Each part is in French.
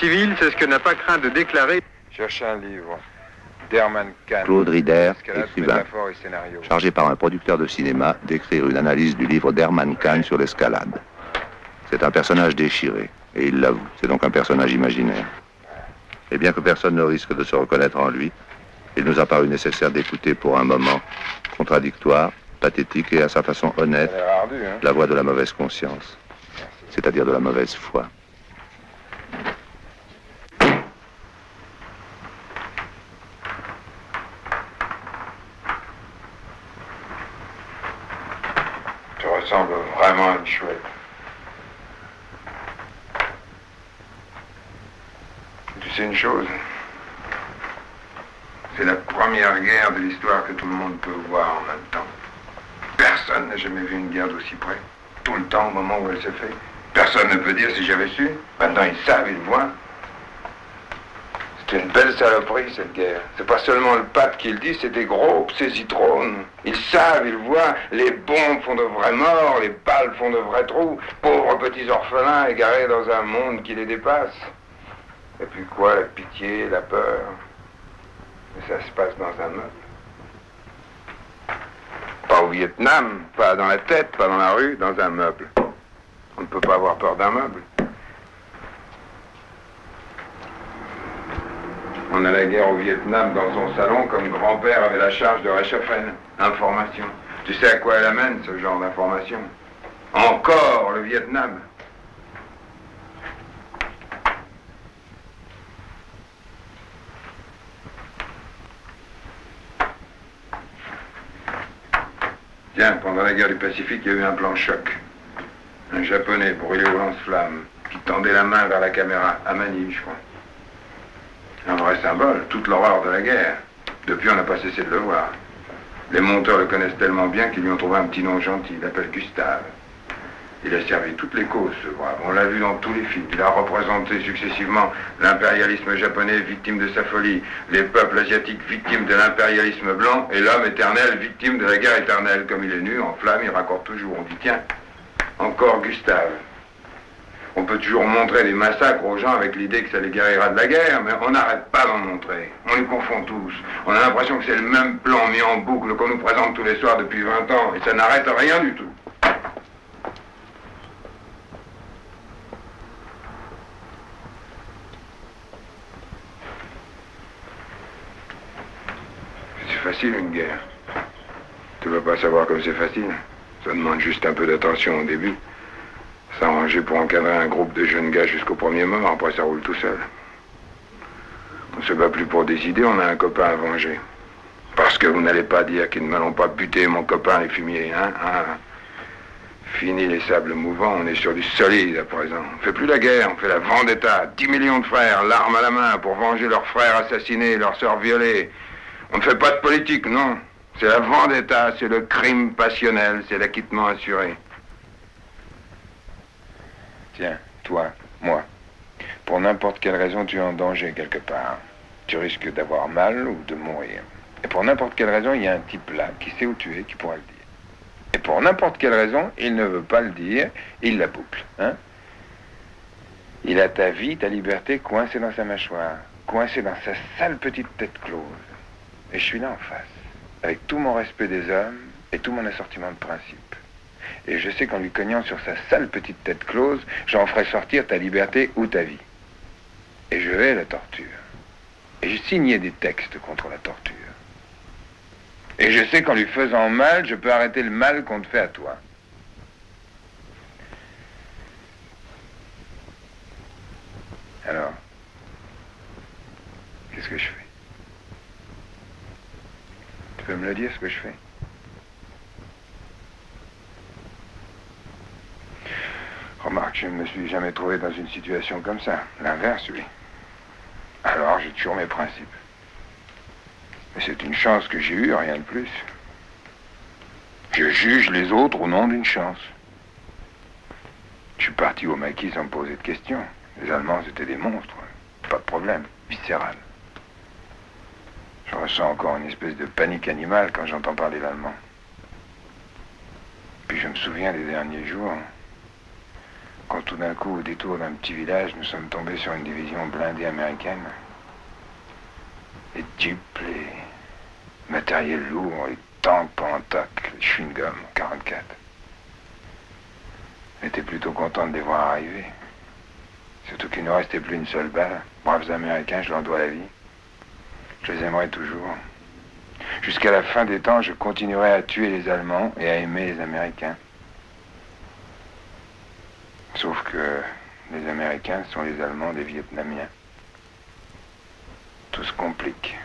civil, c'est ce que n'a pas craint de déclarer. Cherchez un livre d'Herman Kahn. Claude Rider, Escalade, écrivain, métaphore et scénario. chargé par un producteur de cinéma d'écrire une analyse du livre d'Herman Kahn sur l'escalade. C'est un personnage déchiré, et il l'avoue, c'est donc un personnage imaginaire. Et bien que personne ne risque de se reconnaître en lui, il nous a paru nécessaire d'écouter pour un moment, contradictoire, pathétique et à sa façon honnête, Ardu, hein. la voix de la mauvaise conscience, c'est-à-dire de la mauvaise foi. Tu ressembles vraiment à une chouette. Tu sais une chose? C'est la première guerre de l'histoire que tout le monde peut voir en même temps. Personne n'a jamais vu une guerre d'aussi près. Tout le temps, au moment où elle se fait. Personne ne peut dire si j'avais su. Maintenant, ils savent, ils voient. C'est une belle saloperie, cette guerre. C'est pas seulement le pape qui le dit, c'est des gros, c'est Zitrone. Ils savent, ils voient. Les bombes font de vrais morts, les balles font de vrais trous. Pauvres petits orphelins égarés dans un monde qui les dépasse. Et puis quoi, la pitié, la peur? Mais ça se passe dans un meuble. Pas au Vietnam, pas dans la tête, pas dans la rue, dans un meuble. On ne peut pas avoir peur d'un meuble. On a la guerre au Vietnam dans son salon comme grand-père avait la charge de réchauffer. Information. Tu sais à quoi elle amène, ce genre d'information? Encore le Vietnam. Tiens, pendant la guerre du Pacifique, il y a eu un plan choc. Un Japonais brûlé au lance-flammes, qui tendait la main vers la caméra, à Manille, je crois. Un vrai symbole, toute l'horreur de la guerre. Depuis, on n'a pas cessé de le voir. Les monteurs le connaissent tellement bien qu'ils lui ont trouvé un petit nom gentil, il l'appelle Gustave. Il a servi toutes les causes, ce brave. On l'a vu dans tous les films. Il a représenté successivement l'impérialisme japonais, victime de sa folie, les peuples asiatiques, victimes de l'impérialisme blanc, et l'homme éternel, victime de la guerre éternelle. Comme il est nu, en flamme, il raccorde toujours. On dit, tiens, encore Gustave. On peut toujours montrer des massacres aux gens avec l'idée que ça les guérira de la guerre, mais on n'arrête pas d'en montrer. On les confond tous. On a l'impression que c'est le même plan mis en boucle qu'on nous présente tous les soirs depuis 20 ans, et ça n'arrête rien du tout. C'est facile une guerre. Tu vas pas savoir comme c'est facile. Ça demande juste un peu d'attention au début. S'arranger pour encadrer un groupe de jeunes gars jusqu'au premier mort, après ça roule tout seul. On se bat plus pour des idées, on a un copain à venger. Parce que vous n'allez pas dire qu'ils ne m'allont pas buter mon copain les fumiers, hein, Fini les sables mouvants, on est sur du solide à présent. On fait plus la guerre, on fait la vendetta. 10 millions de frères, l'arme à la main, pour venger leurs frères assassinés, leurs sœurs violées. On ne fait pas de politique, non. C'est la vendetta, c'est le crime passionnel, c'est l'acquittement assuré. Tiens, toi, moi, pour n'importe quelle raison, tu es en danger quelque part. Tu risques d'avoir mal ou de mourir. Et pour n'importe quelle raison, il y a un type là qui sait où tu es, qui pourra le dire. Et pour n'importe quelle raison, il ne veut pas le dire, il la boucle, hein. Il a ta vie, ta liberté coincée dans sa mâchoire, coincée dans sa sale petite tête close. Et je suis là en face, avec tout mon respect des hommes et tout mon assortiment de principes. Et je sais qu'en lui cognant sur sa sale petite tête close, j'en ferai sortir ta liberté ou ta vie. Et je hais la torture. Et j'ai signé des textes contre la torture. Et je sais qu'en lui faisant mal, je peux arrêter le mal qu'on te fait à toi. Alors, qu'est-ce que je fais? Tu peux me le dire, ce que je fais? Remarque, je ne me suis jamais trouvé dans une situation comme ça. L'inverse, oui. Alors, j'ai toujours mes principes. Mais c'est une chance que j'ai eue, rien de plus. Je juge les autres au nom d'une chance. Je suis parti au maquis sans me poser de questions. Les Allemands étaient des monstres. Pas de problème, viscéral. Je ressens encore une espèce de panique animale quand j'entends parler l'allemand. Puis je me souviens des derniers jours. quand tout d'un coup, au détour d'un petit village, nous sommes tombés sur une division blindée américaine. Les jeeps, les matériels lourds, les tanks Pantoc, les chewing-gums 44. J'étais plutôt content de les voir arriver. Surtout qu'il ne restait plus une seule balle. Braves Américains, je leur dois la vie. Je les aimerai toujours. Jusqu'à la fin des temps, je continuerai à tuer les Allemands et à aimer les Américains. Sauf que les Américains sont les Allemands des Vietnamiens. Tout se complique.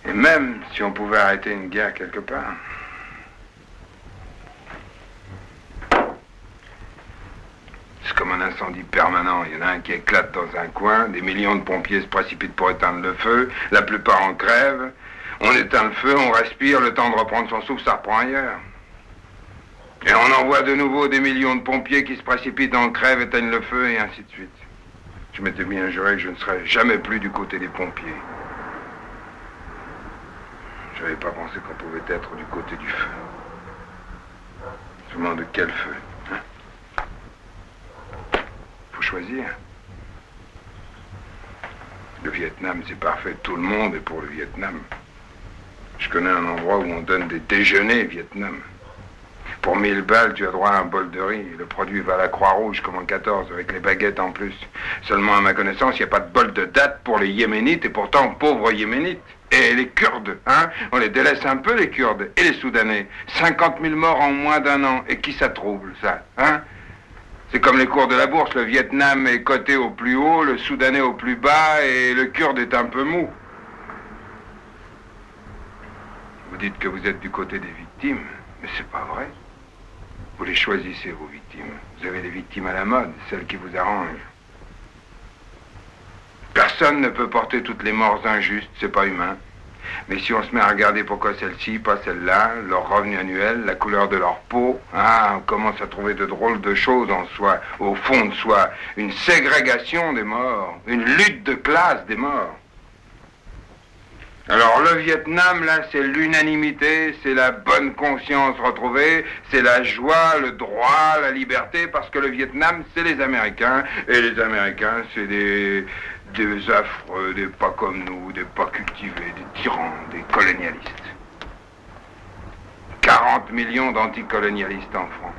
Et même si on pouvait arrêter une guerre quelque part, c'est comme un incendie permanent. Il y en a un qui éclate dans un coin, des millions de pompiers se précipitent pour éteindre le feu, la plupart en crèvent, on éteint le feu, on respire, le temps de reprendre son souffle, ça reprend ailleurs. Et on envoie de nouveau des millions de pompiers qui se précipitent en crèvent, éteignent le feu, et ainsi de suite. Je m'étais bien juré que je ne serais jamais plus du côté des pompiers. Je n'avais pas pensé qu'on pouvait être du côté du feu. Je me demande de quel feu, hein? Faut choisir. Le Vietnam, c'est parfait. Tout le monde est pour le Vietnam. Je connais un endroit où on donne des déjeuners Vietnam. Pour 1000 balles, tu as droit à un bol de riz. Le produit va à la Croix-Rouge comme en 14, avec les baguettes en plus. Seulement, à ma connaissance, il n'y a pas de bol de date pour les Yéménites, et pourtant, pauvres Yéménites. Et les Kurdes, hein? On les délaisse un peu, les Kurdes. Et les Soudanais. 50 000 morts en moins d'un an. Et qui ça trouble, ça, hein? C'est comme les cours de la bourse. Le Vietnam est coté au plus haut, le Soudanais au plus bas, et le Kurde est un peu mou. Vous dites que vous êtes du côté des victimes, mais c'est pas vrai. Vous les choisissez, vos victimes. Vous avez des victimes à la mode, celles qui vous arrangent. Personne ne peut porter toutes les morts injustes, c'est pas humain. Mais si on se met à regarder pourquoi celle-ci, pas celle-là, leur revenu annuel, la couleur de leur peau, on commence à trouver de drôles de choses en soi, au fond de soi. Une ségrégation des morts, une lutte de classe des morts. Alors le Vietnam, là, c'est l'unanimité, c'est la bonne conscience retrouvée, c'est la joie, le droit, la liberté, parce que le Vietnam, c'est les Américains, et les Américains, c'est des affreux, des pas comme nous, des pas cultivés, des tyrans, des colonialistes. 40 millions d'anticolonialistes en France.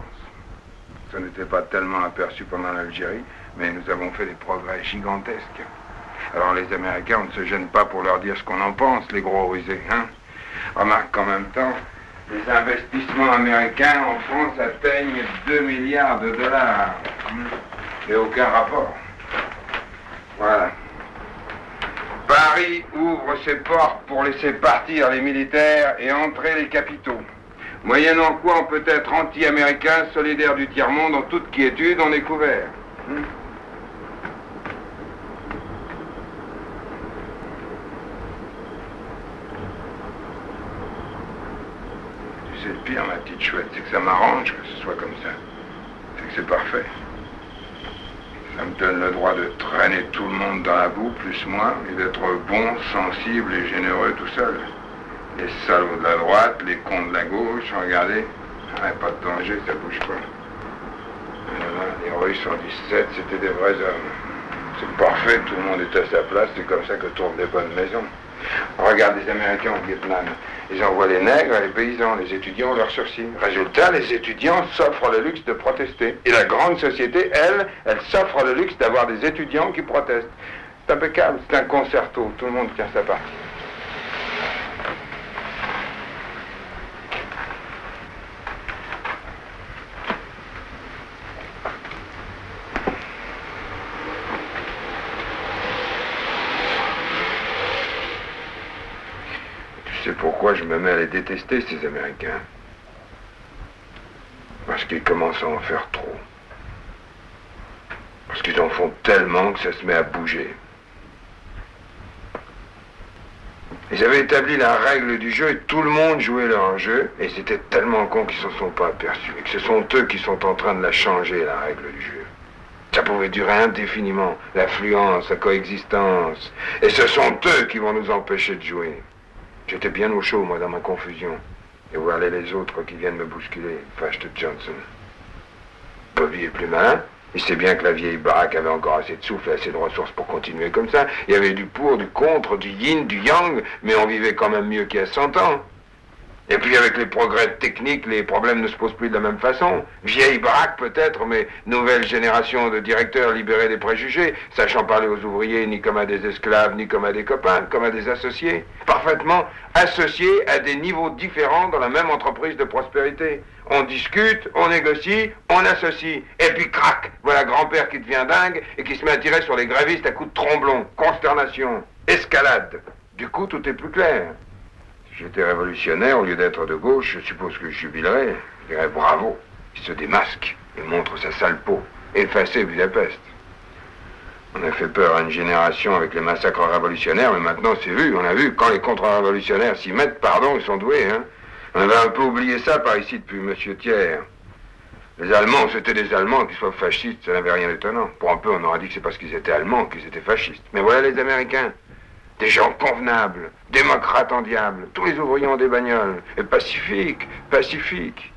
Ça n'était pas tellement aperçu pendant l'Algérie, mais nous avons fait des progrès gigantesques. Alors les Américains, on ne se gêne pas pour leur dire ce qu'on en pense, les gros rusés, hein. Remarque qu'en même temps, les investissements américains en France atteignent 2 milliards de dollars. Et aucun rapport. Voilà. Paris ouvre ses portes pour laisser partir les militaires et entrer les capitaux. Moyennant quoi on peut être anti-américain, solidaire du tiers-monde, en toute quiétude, on est couvert. C'est le pire, ma petite chouette, c'est que ça m'arrange que ce soit comme ça. C'est que c'est parfait. Ça me donne le droit de traîner tout le monde dans la boue, plus moi, et d'être bon, sensible et généreux tout seul. Les salauds de la droite, les cons de la gauche, regardez. Pas de danger, ça bouge pas. Les Russes en 17, c'était des vrais hommes. C'est parfait, tout le monde est à sa place, c'est comme ça que tournent les bonnes maisons. Regarde les Américains au Vietnam. Ils envoient les nègres et les paysans, les étudiants leurs sursis. Résultat, les étudiants s'offrent le luxe de protester. Et la grande société, elle s'offre le luxe d'avoir des étudiants qui protestent. C'est impeccable, c'est un concerto, tout le monde tient sa partie. C'est pourquoi je me mets à les détester, ces Américains. Parce qu'ils commencent à en faire trop. Parce qu'ils en font tellement que ça se met à bouger. Ils avaient établi la règle du jeu et tout le monde jouait leur jeu. Et c'était tellement con qu'ils ne s'en sont pas aperçus. Et que ce sont eux qui sont en train de la changer, la règle du jeu. Ça pouvait durer indéfiniment. L'affluence, la coexistence. Et ce sont eux qui vont nous empêcher de jouer. J'étais bien au chaud, moi, dans ma confusion. Et voilà les autres qui viennent me bousculer. Fast Johnson. Bobby est plus malin. Il sait bien que la vieille baraque avait encore assez de souffle et assez de ressources pour continuer comme ça. Il y avait du pour, du contre, du yin, du yang, mais on vivait quand même mieux qu'il y a 100 ans. Et puis avec les progrès techniques, les problèmes ne se posent plus de la même façon. Vieille baraque peut-être, mais nouvelle génération de directeurs libérés des préjugés, sachant parler aux ouvriers ni comme à des esclaves, ni comme à des copains, comme à des associés. Parfaitement associés à des niveaux différents dans la même entreprise de prospérité. On discute, on négocie, on associe. Et puis crac, voilà grand-père qui devient dingue et qui se met à tirer sur les grévistes à coups de tromblon. Consternation, escalade. Du coup, tout est plus clair. Si j'étais révolutionnaire, au lieu d'être de gauche, je suppose que je jubilerais. Je dirais bravo. Il se démasque et montre sa sale peau. Effacé Budapest. On a fait peur à une génération avec les massacres révolutionnaires, mais maintenant c'est vu, on a vu. Quand les contre-révolutionnaires s'y mettent, pardon, ils sont doués, hein. On avait un peu oublié ça par ici depuis Monsieur Thiers. Les Allemands, c'était des Allemands, qu'ils soient fascistes, ça n'avait rien d'étonnant. Pour un peu, on aurait dit que c'est parce qu'ils étaient Allemands qu'ils étaient fascistes. Mais voilà les Américains. Des gens convenables, démocrates en diable, tous les ouvriers ont des bagnoles, et pacifiques, pacifiques.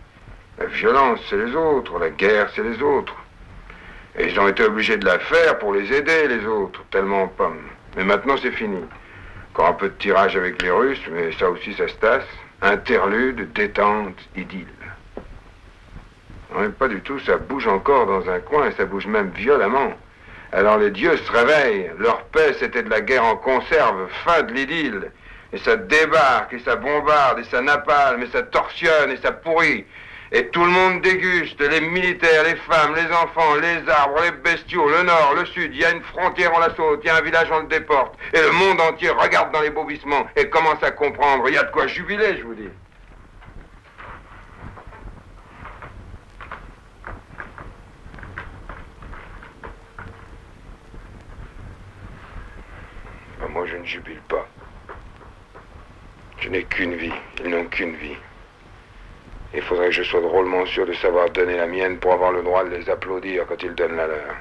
La violence, c'est les autres, la guerre, c'est les autres. Et ils ont été obligés de la faire pour les aider, les autres, tellement en pomme. Mais maintenant, c'est fini. Encore un peu de tirage avec les Russes, mais ça aussi, ça se tasse. Interlude, détente, idylle. Non, mais pas du tout, ça bouge encore dans un coin, et ça bouge même violemment. Alors les dieux se réveillent, leur paix c'était de la guerre en conserve, fin de l'idylle. Et ça débarque, et ça bombarde, et ça napalme, et ça torsionne, et ça pourrit. Et tout le monde déguste, les militaires, les femmes, les enfants, les arbres, les bestiaux, le nord, le sud. Il y a une frontière, on la saute, il y a un village, on le déporte. Et le monde entier regarde dans les bobissements et commence à comprendre. Il y a de quoi jubiler, je vous dis. Moi, je ne jubile pas. Je n'ai qu'une vie. Ils n'ont qu'une vie. Il faudrait que je sois drôlement sûr de savoir donner la mienne pour avoir le droit de les applaudir quand ils donnent la leur.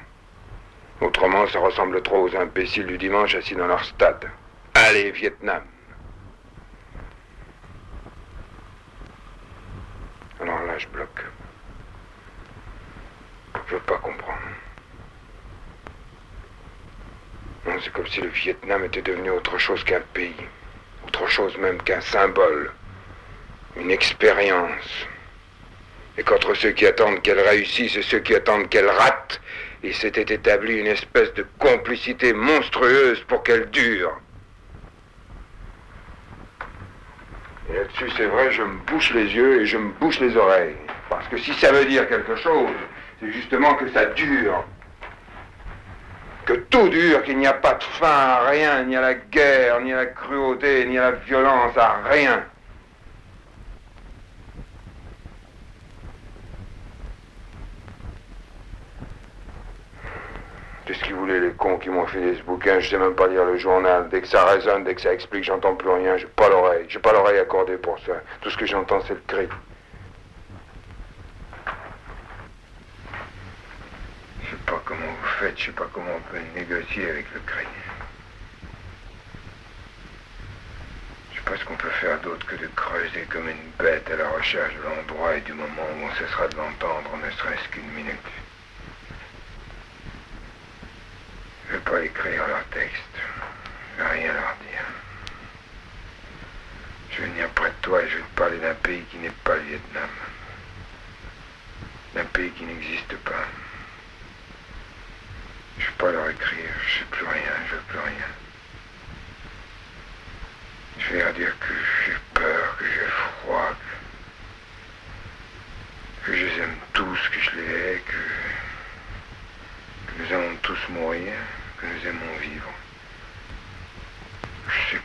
Autrement, ça ressemble trop aux imbéciles du dimanche assis dans leur stade. Allez, Vietnam! Alors là, je bloque. Je veux pas comprendre. Non, c'est comme si le Vietnam était devenu autre chose qu'un pays. Autre chose même qu'un symbole. Une expérience. Et qu'entre ceux qui attendent qu'elle réussisse et ceux qui attendent qu'elle rate, il s'était établi une espèce de complicité monstrueuse pour qu'elle dure. Et là-dessus, c'est vrai, je me bouche les yeux et je me bouche les oreilles. Parce que si ça veut dire quelque chose, c'est justement que ça dure. Que tout dure, qu'il n'y a pas de fin à rien, ni à la guerre, ni à la cruauté, ni à la violence, à rien. C'est ce qu'ils voulaient, les cons qui m'ont filé ce bouquin. Je sais même pas lire le journal. Dès que ça résonne, dès que ça explique, j'entends plus rien. J'ai pas l'oreille accordée pour ça. Tout ce que j'entends, c'est le cri. Je sais pas comment vous faites, je sais pas comment on peut négocier avec le cri. Je sais pas ce qu'on peut faire d'autre que de creuser comme une bête à la recherche de l'endroit et du moment où on cessera de l'entendre, ne serait-ce qu'une minute. Je vais pas écrire leur texte. Je vais rien leur dire. Je vais venir près de toi et je vais te parler d'un pays qui n'est pas le Vietnam. D'un pays qui n'existe pas. Je vais pas leur écrire, je sais plus rien, je veux plus rien. Je vais leur dire que j'ai peur, que j'ai froid, que je les aime tous, que je les hais, que nous allons tous mourir, que nous aimons vivre. Je sais